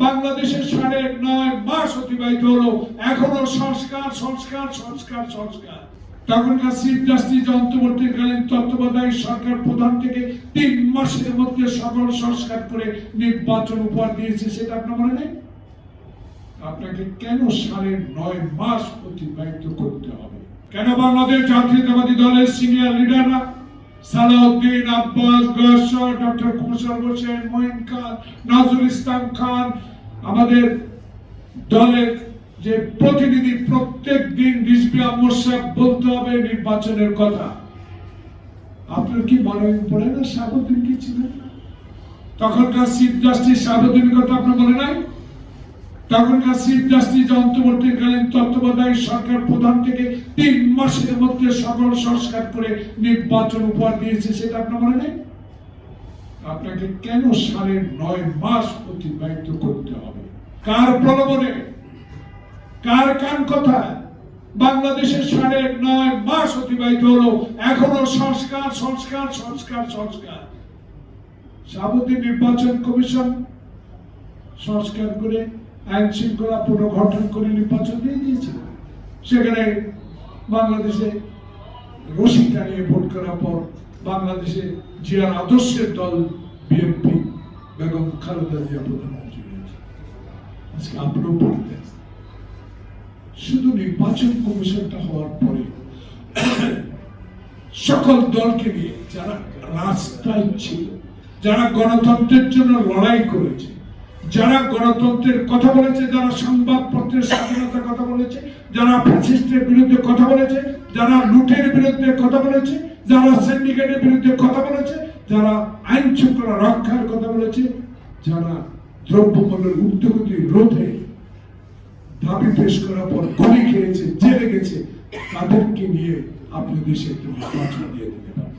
বাংলাদেশের 9.5 মাস অতিবাহিত হলো, এখনো সংস্কার সংস্কার সংস্কার সংস্কার। তখনকার চিফ জাস্টিস অন্তর্বর্তীকালীন তত্ত্বাবধায়ক সরকার প্রধান থেকে 3 মাসের মধ্যে সকল সংস্কার করে নির্বাচন উপহার দিয়েছে, সেটা আপনার মনে নেই? আপনাকে কেন 9.5 মাস অতিবাহিত করতে হবে? কেন বাংলাদেশ জাতীয়তাবাদী দলের সিনিয়র লিডাররা সালাউদ্দিন, আব্বাস, গয়সর, ডক্টর কুশল হোসেন, মঈন খান, নজরুল ইসলাম খান, আমাদের দলের যে প্রতিনিধি প্রত্যেক দিন রিজভী আহমদ সাহেব বলতে হবে নির্বাচনের কথা? আপনার কি মনে পড়ে না শাহাবুদ্দিন কি ছিলেন? তখনকার চিফ জাস্টিস শাহাবুদ্দিনের কথা আপনার মনে নাই? তখনকার চিফ জাস্টিস অন্তর্বর্তীকালীন তত্ত্বাবধায়ক সরকার প্রধান থেকে 3 মাসের মধ্যে সকল সংস্কার করে নির্বাচন উপহার দিয়েছে, সেটা আপনার মনে নেই? আপনাকে কেন 9.5 মাস অতিবাহিত করতে হবে? কার প্রলোভনে, কার কান কথায় বাংলাদেশের 9.5 মাস অতিবাহিত হলো, এখনো সংস্কার সংস্কার সংস্কার সংস্কার। শাহাবুদ্দিন নির্বাচন কমিশন সংস্কার করে আইন শৃঙ্খলা পুনর্গঠন করে নির্বাচন দিয়ে দিয়েছিল। সেখানে বাংলাদেশে রশি টানিয়ে ভোট করার পর বাংলাদেশে জিয়ার আদর্শের দল বিএনপি, বেগম খালেদা জিয়া প্রধানমন্ত্রী হয়েছে। আজকে আপনিও পড়তেন, শুধু নির্বাচন কমিশনটা হওয়ার পরে সকল দলকে নিয়ে যারা রাস্তায় ছিল, যারা গণতন্ত্রের জন্য লড়াই করেছে, যারা গণতন্ত্রের কথা বলেছে, যারা সংবাদপত্রের স্বাধীনতার কথা বলেছে, যারা ফ্যাসিস্টের বিরুদ্ধে কথা বলেছে, যারা লুটের বিরুদ্ধে কথা বলেছে, যারা সিন্ডিকেটের বিরুদ্ধে কথা বলেছে, যারা আইন শৃঙ্খলা রক্ষার কথা বলেছে, যারা দ্রব্যমূল্যের ঊর্ধ্বগতি রোধে দাবি পেশ করার পর গুলি খেয়েছে, জেলে গেছে, তাদেরকে নিয়ে আপনি দেশে একটু নির্বাচন দিয়ে দিতে পারেন।